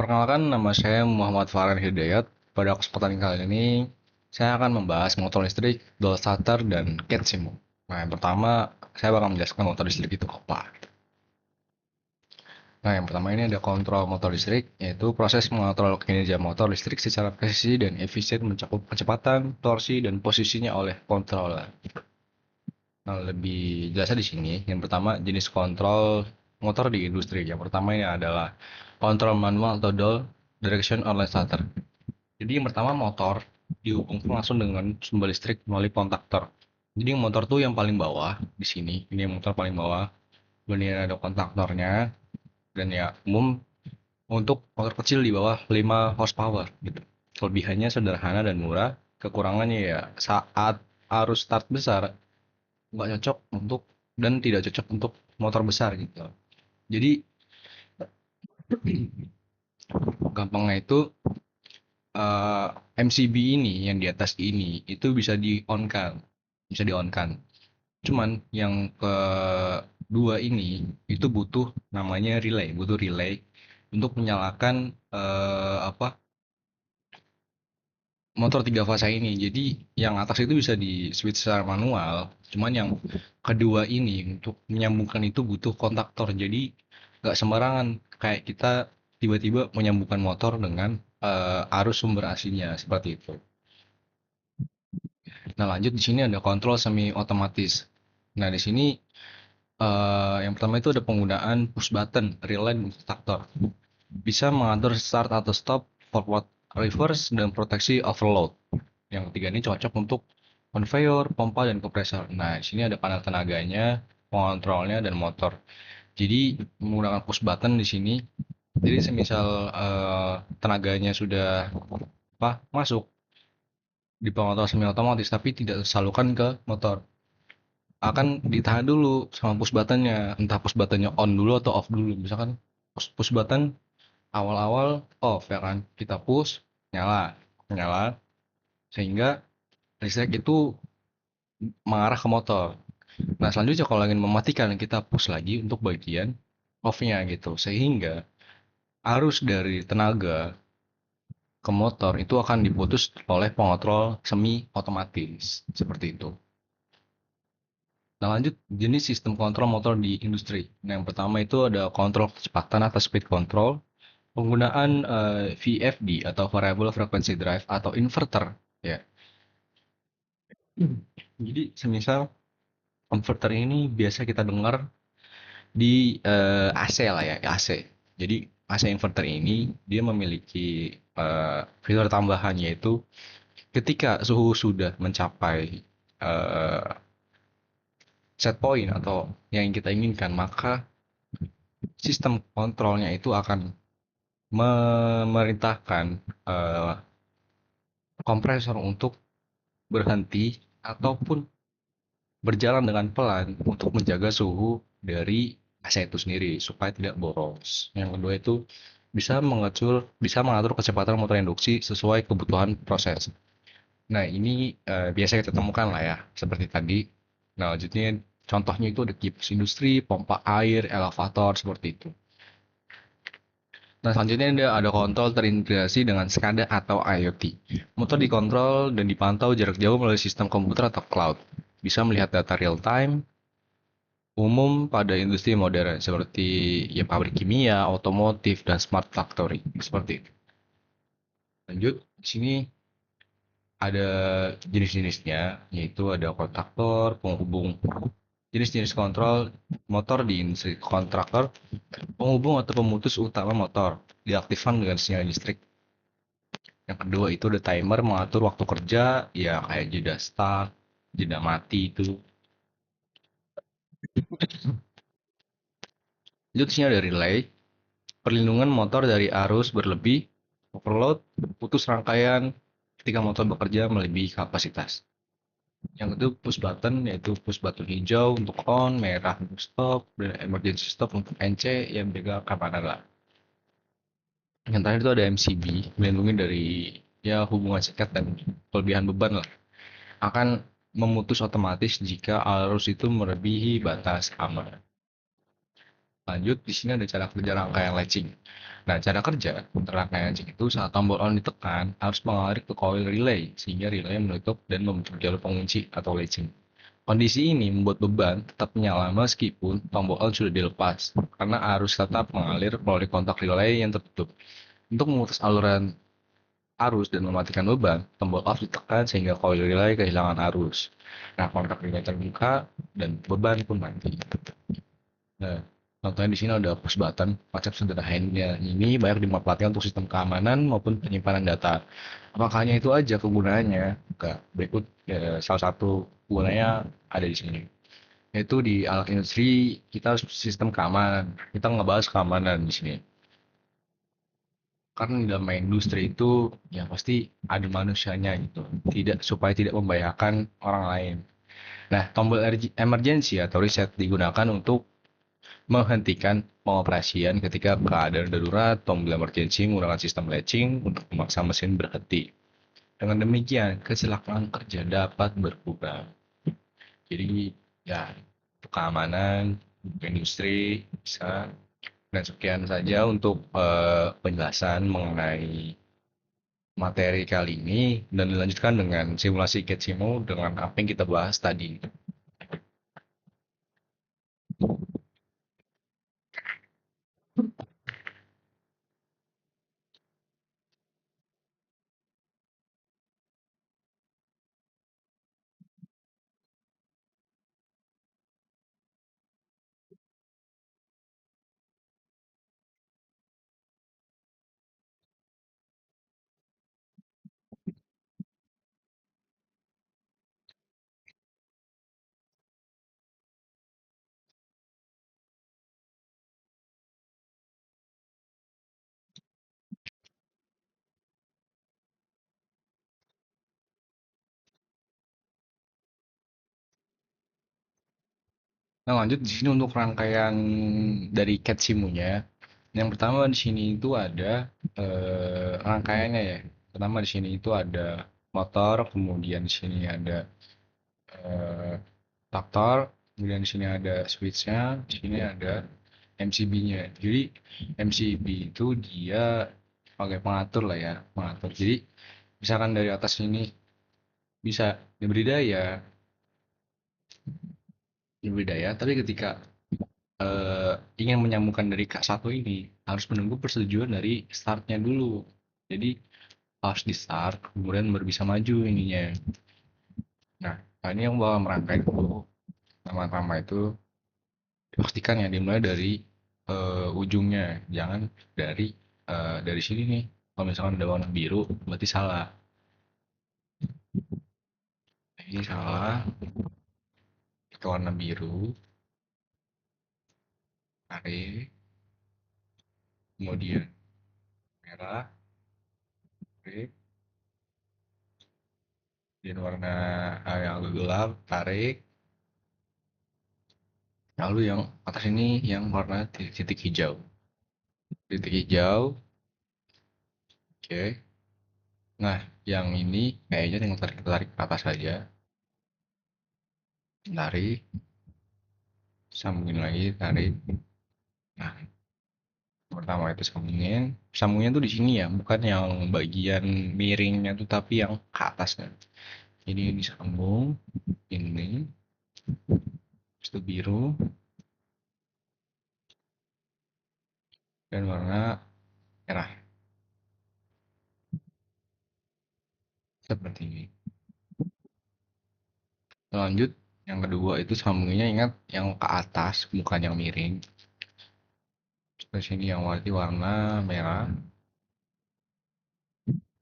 Perkenalkan, nama saya Muhammad Farhan Hidayat. Pada kesempatan kali ini, saya akan membahas motor listrik, dual starter, dan cat sim. Nah, yang pertama, saya bakal menjelaskan motor listrik itu apa. Nah, yang pertama ini ada kontrol motor listrik, yaitu proses mengontrol kinerja motor listrik secara presisi dan efisien mencakup kecepatan, torsi, dan posisinya oleh controller. Nah, lebih jelasnya di sini, yang pertama jenis kontrol motor di industri. Yang pertama ini adalah kontrol manual atau dual direction online starter. Jadi yang pertama motor dihubungkan langsung dengan sumber listrik melalui kontaktor. Jadi motor tuh yang paling bawah di sini, ini yang motor paling bawah. Kemudian ada kontaktornya dan ya umum untuk motor kecil di bawah 5 horsepower gitu. Kelebihannya sederhana dan murah, kekurangannya ya saat arus start besar nggak cocok untuk dan tidak cocok untuk motor besar gitu. Jadi gampangnya itu MCB ini yang di atas ini itu bisa di on kan. Cuman yang kedua ini itu butuh relay untuk menyalakan apa motor tiga fasa ini. Jadi yang atas itu bisa di switch secara manual, cuman yang kedua ini untuk menyambungkan itu butuh kontaktor. Jadi nggak sembarangan kayak kita tiba-tiba menyambungkan motor dengan arus sumber AC-nya seperti itu. Nah, lanjut di sini ada kontrol semi otomatis. Nah, di sini yang pertama itu ada penggunaan push button, relay, dan kontaktor. Bisa mengatur start atau stop, forward, reverse, dan proteksi overload. Yang ketiga ini cocok untuk conveyor, pompa, dan kompresor. Nah, di sini ada panel tenaganya, pengontrolnya, dan motor. Jadi menggunakan push button di sini. Jadi semisal tenaganya sudah masuk di pengontrol semi otomatis tapi tidak tersalurkan ke motor, akan ditahan dulu sama push buttonnya, entah push buttonnya on dulu atau off dulu. Misalkan push button awal-awal off ya kan, kita push nyala nyala sehingga listrik itu mengarah ke motor. Nah, selanjutnya kalau ingin mematikan, kita push lagi untuk bagian off-nya gitu, sehingga arus dari tenaga ke motor itu akan diputus oleh pengontrol semi otomatis seperti itu. Nah, lanjut jenis sistem kontrol motor di industri. Nah, yang pertama itu ada kontrol kecepatan atau speed control, penggunaan VFD atau variable frequency drive atau inverter ya. Jadi semisal inverter ini biasa kita dengar di AC lah ya, AC. Jadi AC inverter ini dia memiliki fitur tambahan, yaitu ketika suhu sudah mencapai eh, set point atau yang kita inginkan, maka sistem kontrolnya itu akan memerintahkan eh, kompresor untuk berhenti ataupun berjalan dengan pelan untuk menjaga suhu dari AC itu sendiri supaya tidak boros. Yang kedua itu bisa mengatur kecepatan motor induksi sesuai kebutuhan proses. Nah, ini biasa kita temukan lah ya, seperti tadi. Nah, lanjutnya contohnya itu ada kipas industri, pompa air, elevator, seperti itu. Nah, selanjutnya ada kontrol terintegrasi dengan SCADA atau IoT. Motor dikontrol dan dipantau jarak jauh melalui sistem komputer atau cloud. Bisa melihat data real time, umum pada industri modern seperti ya pabrik kimia, otomotif, dan smart factory. Seperti itu. Lanjut, di sini ada jenis-jenisnya, yaitu ada kontaktor, penghubung. Jenis-jenis kontrol motor di industri kontraktor, penghubung atau pemutus utama motor, diaktifkan dengan sinyal listrik. Yang kedua itu ada timer mengatur waktu kerja, ya kayak jeda start, jeda mati itu. Lanjut sini ada relay, perlindungan motor dari arus berlebih, overload, putus rangkaian ketika motor bekerja melebihi kapasitas. Yang kedua push button, yaitu push button hijau untuk on, merah untuk stop, dan emergency stop untuk NC yang menjaga keamanan lah. Yang terakhir itu ada MCB, melindungi dari ya hubungan sekat dan kelebihan beban lah. Akan memutus otomatis jika arus itu melebihi batas aman. Lanjut, di sini ada cara kerja rangkaian latching. Nah, cara kerja rangkaian latching itu saat tombol on ditekan harus mengalir ke coil relay sehingga relay menutup dan membentuk jalur pengunci atau latching. Kondisi ini membuat beban tetap menyala meskipun tombol on sudah dilepas karena arus tetap mengalir melalui kontak relay yang tertutup. Untuk memutus aluran arus dan mematikan beban, tombol off ditekan sehingga coil relay kehilangan arus. Nah, kontak relay terbuka dan beban pun mati. Nah, contohnya di sini ada push button. Konsep sederhananya ini banyak dimanfaatkan untuk sistem keamanan maupun penyimpanan data. Apakah hanya itu aja kegunaannya? Enggak. Berikut salah satu gunanya ada di sini. Yaitu di alat industri kita harus sistem keamanan. Kita ngebahas keamanan di sini. Karena di dalam industri itu ya pasti ada manusianya gitu. Tidak supaya tidak membahayakan orang lain. Nah, tombol emergency atau reset digunakan untuk menghentikan pengoperasian ketika keadaan darurat. Tombol emergency menggunakan sistem latching untuk memaksa mesin berhenti. Dengan demikian, kecelakaan kerja dapat berkurang. Jadi, ya, untuk keamanan, untuk industri, bisa. Dan sekian saja untuk penjelasan mengenai materi kali ini. Dan dilanjutkan dengan simulasi Ketsimo dengan apa yang kita bahas tadi. Nah, lanjut di sini untuk rangkaian dari Ketsimunya. Yang pertama di sini itu ada rangkaiannya ya. Pertama di sini itu ada motor, kemudian di sini ada eh, traktor, kemudian di sini ada switchnya, di sini ada MCB-nya. Jadi MCB itu dia sebagai pengatur lah ya, pengatur. Jadi misalkan dari atas ini bisa diberi daya, tapi ketika ingin menyambungkan dari K1 ini harus menunggu persetujuan dari startnya dulu. Jadi harus di start, kemudian baru bisa maju ininya. Nah, ini yang bakal merangkai dulu. Pertama-tama itu dipastikan ya dimulai dari ujungnya, jangan dari sini nih. Kalau misalkan ada warna biru, berarti salah. Ini salah, ke warna biru, tarik, kemudian merah, tarik, dan warna yang agak gelap, tarik. Lalu yang atas ini yang warna titik hijau. Titik hijau, oke. Nah, yang ini kayaknya tinggal tarik-tarik ke atas saja. Tarik, sambungin lagi, tarik. Nah, pertama itu sambungin. Sambungnya tuh di sini ya, bukan yang bagian miringnya tuh, tapi yang ke atas kan. Ini disambung, ini, habis itu biru, dan warna merah. Seperti ini. Lanjut, yang kedua itu sambunginnya ingat yang ke atas, bukan yang miring. Terus sini yang warna merah.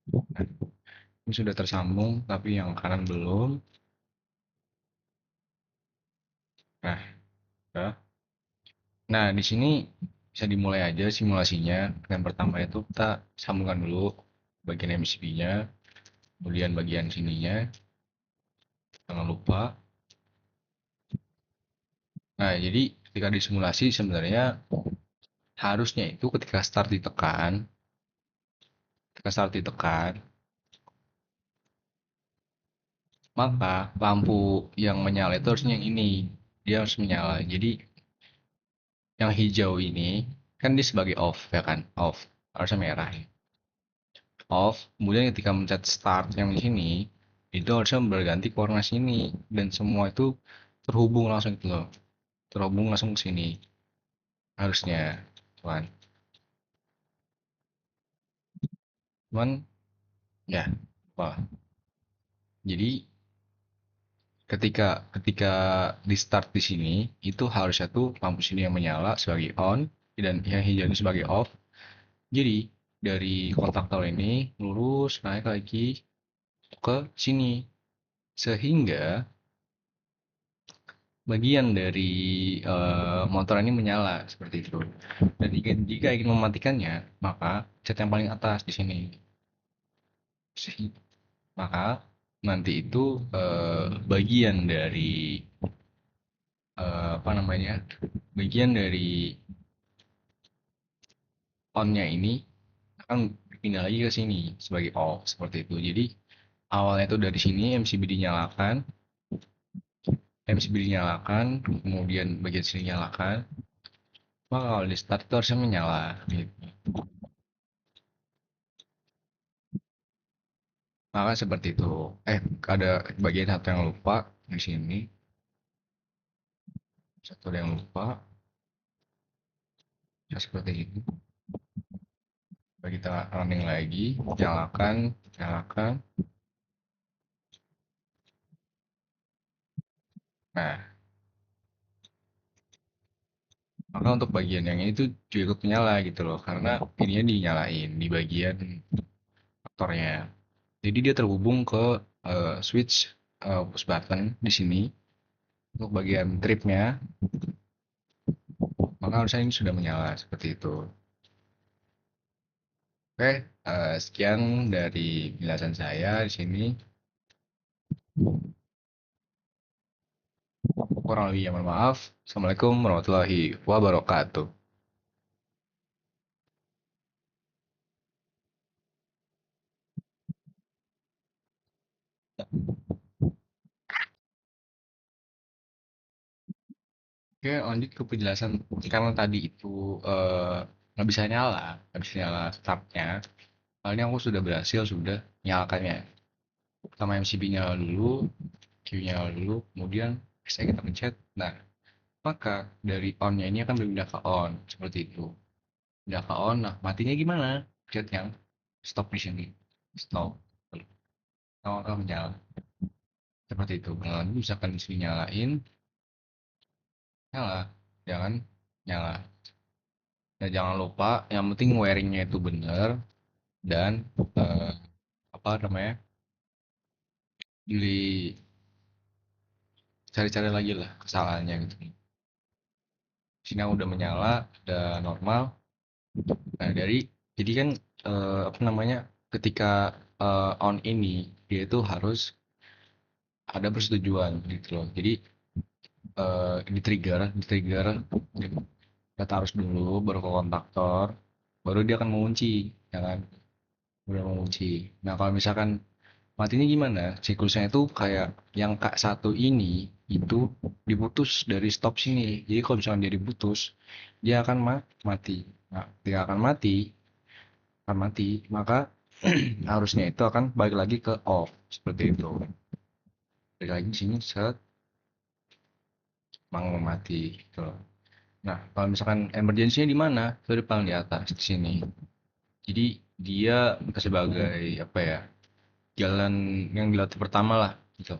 Nah, ini sudah tersambung, tapi yang kanan belum. Nah, udah. Nah, di sini bisa dimulai aja simulasinya. Yang pertama itu kita sambungkan dulu bagian MCB-nya, kemudian bagian sininya, jangan lupa. Nah, jadi ketika disimulasi sebenarnya harusnya itu ketika start ditekan, maka lampu yang menyala itu harusnya yang ini, dia harus menyala. Jadi Yang hijau ini kan dia sebagai off ya kan, off harusnya merah ya. Off, kemudian ketika mencet start yang di sini itu harusnya berganti ke warna sini dan semua itu terhubung langsung gitu loh, terhubung langsung ke sini harusnya, cuman cuman ya apa, jadi ketika ketika di start di sini itu harusnya tuh lampu sini yang menyala sebagai on dan yang hijau ini sebagai off. Jadi dari kontaktor ini lurus naik lagi ke sini sehingga bagian dari motor ini menyala seperti itu. Dan jika ingin mematikannya, maka cat yang paling atas di sini. Maka nanti itu bagian dari apa namanya? Bagian dari on-nya ini akan pindah lagi ke sini sebagai off seperti itu. Jadi awalnya itu dari sini MCB dinyalakan, kemudian bagian sini nyalakan, maka kalau di start itu harusnya menyala gitu. Maka seperti itu. Ada bagian satu yang lupa di sini. Satu yang lupa. Ya seperti ini. Coba kita running lagi. Nyalakan. Nyalakan. Nah, maka untuk bagian yang ini tuh juga ikut menyala gitu loh. Karena ininya dinyalain di bagian faktornya. Jadi dia terhubung ke switch push button di sini. Untuk bagian tripnya, maka harusnya ini sudah menyala seperti itu. Oke, sekian dari penjelasan saya di sini. Kurang lebihnya mohon maaf. Assalamualaikum warahmatullahi wabarakatuh. Oke, lanjut ke penjelasan. Karena tadi itu nggak bisa nyala, nggak bisa nyala startnya. Kali ini aku sudah berhasil, sudah nyalakannya. Pertama MCB nyala dulu, Q nyala dulu, kemudian saya kita pencet. Nah, maka dari on-nya ini akan berpindah ke on, seperti itu. Pindah ke on, nah matinya gimana? Pencet yang stop di sini. Stop. Nah, maka menyala. Seperti itu. Nah, misalkan di sini nyalain, nyala, jangan nyala. Ya jangan lupa yang penting wiringnya itu bener dan eh, apa namanya, dicari-cari lagi lah kesalahannya gitu. Sini udah menyala, udah normal. Nah jadi kan apa namanya, ketika on ini dia itu harus ada persetujuan gitu loh. Jadi di trigger kita harus dulu baru ke kontaktor, baru dia akan mengunci, ya kan? Udah mengunci. Nah kalau misalkan matinya gimana? Siklusnya itu kayak yang K1 ini itu diputus dari stop sini. Jadi kalau misalkan dia diputus, dia akan mati. Nah, dia akan mati, maka harusnya itu akan balik lagi ke off seperti itu. Balik lagi di sini set mau mati gitu loh. Nah, kalau misalkan emergency-nya di mana? Itu di paling di atas di sini. Jadi dia sebagai apa ya? Jalan yang dilatih pertama lah gitu.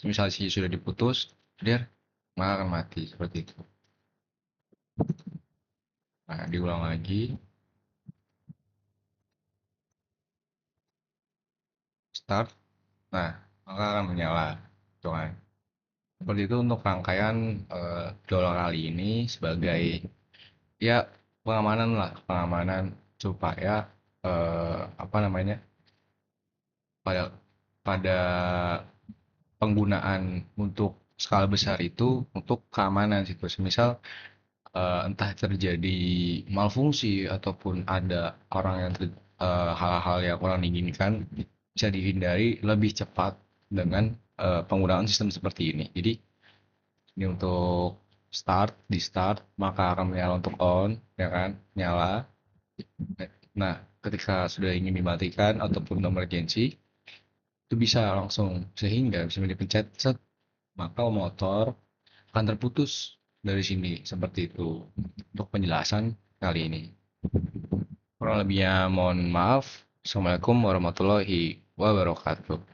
Misal si sudah diputus, dia maka akan mati seperti itu. Nah, diulang lagi, start. Nah, maka akan menyala. Tuh kan. Seperti itu untuk rangkaian dolar kali ini sebagai ya pengamanan lah, pengamanan supaya apa namanya, pada pada penggunaan untuk skala besar itu untuk keamanan situ. Misal entah terjadi malfungsi ataupun ada orang yang hal-hal yang kurang diinginkan bisa dihindari lebih cepat dengan penggunaan sistem seperti ini. Jadi ini untuk di start, maka akan menyala untuk on, ya kan, nyala. Nah, ketika sudah ingin dimatikan ataupun no emergency, itu bisa langsung, sehingga bisa dipencet set, maka motor akan terputus dari sini, seperti itu untuk penjelasan kali ini. Kurang lebihnya mohon maaf. Assalamualaikum warahmatullahi wabarakatuh.